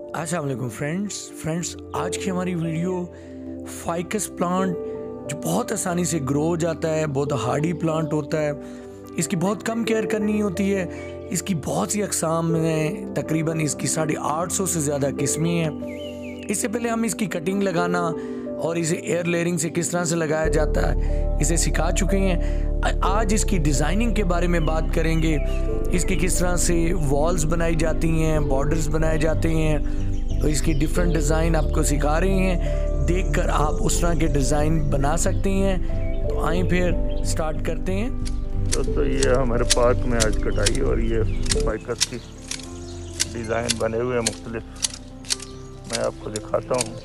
अस्सलाम वालेकुम फ्रेंड्स आज की हमारी वीडियो फाइकस प्लांट जो बहुत आसानी से ग्रो हो जाता है, बहुत हार्डी प्लांट होता है, इसकी बहुत कम केयर करनी होती है। इसकी बहुत सी अक़साम हैं, तकरीबन इसकी 850 से ज़्यादा किस्में हैं। इससे पहले हम इसकी कटिंग लगाना और इसे एयर लेयरिंग से किस तरह से लगाया जाता है इसे सिखा चुके हैं। आज इसकी डिज़ाइनिंग के बारे में बात करेंगे, इसकी किस तरह से वॉल्स बनाई जाती हैं, बॉर्डर्स बनाए जाते हैं। तो इसकी डिफरेंट डिज़ाइन आपको सिखा रहे हैं, देखकर आप उस तरह के डिज़ाइन बना सकते हैं। तो आइए फिर स्टार्ट करते हैं। दोस्तों ये हमारे पार्क में आज कटाई और ये फाइकस की डिज़ाइन बने हुए हैं मुख्तलिफ, मैं आपको दिखाता हूँ।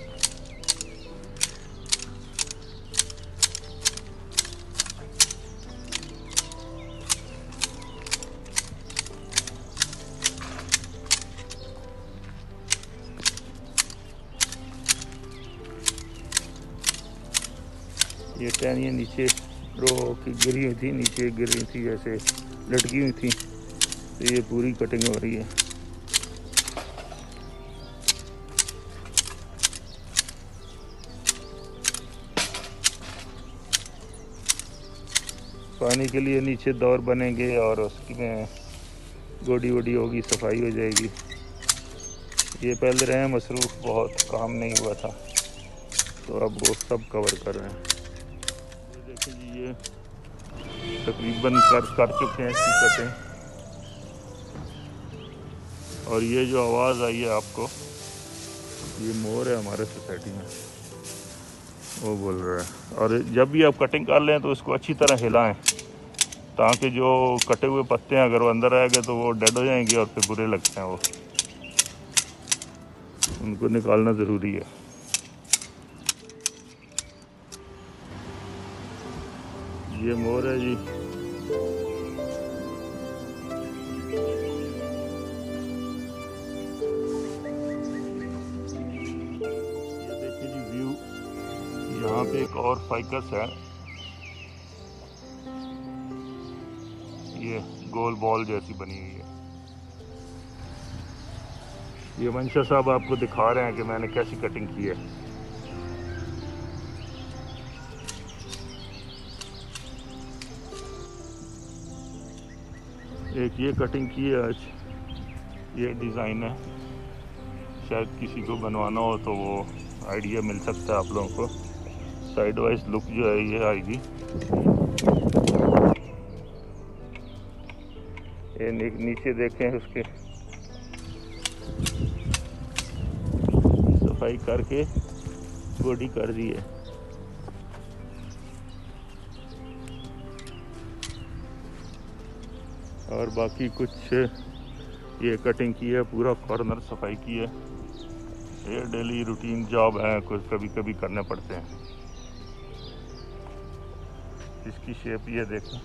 ये टहनियाँ नीचे रो की गिरी हुई थी, नीचे गिर रही थी, जैसे लटकी हुई थी। तो ये पूरी कटिंग हो रही है। पानी के लिए नीचे दौर बनेंगे और उसकी में गोडी वोडी होगी, सफाई हो जाएगी। ये पहले रहे मसरूफ़, बहुत काम नहीं हुआ था, तो अब वो सब कवर कर रहे हैं। देखिए जी, ये तकरीबन कर चुके हैं इसकी कटिंग। और ये जो आवाज़ आई है आपको, ये मोर है हमारे सोसाइटी में, वो बोल रहा है। और जब भी आप कटिंग कर लें तो इसको अच्छी तरह हिलाएं, ताकि जो कटे हुए पत्ते हैं अगर वो अंदर आएंगे तो वो डेड हो जाएंगे और फिर बुरे लगते हैं, वो उनको निकालना ज़रूरी है। ये मोर है जी, ये देखिए जी व्यू। यहाँ पे एक और फाइकस है, ये गोल बॉल जैसी बनी हुई है। ये मंशा साहब आपको दिखा रहे हैं कि मैंने कैसी कटिंग की है। एक ये कटिंग की है आज, ये डिज़ाइन है, शायद किसी को बनवाना हो तो वो आइडिया मिल सकता है आप लोगों को। साइड वाइज लुक जो है ये आएगी। ये नीचे देखें, उसके सफाई करके बॉडी कर दी है। और बाकी कुछ ये कटिंग की है, पूरा कॉर्नर सफाई की है। ये डेली रूटीन जॉब है, कुछ कभी कभी करने पड़ते हैं। इसकी शेप ये देखो।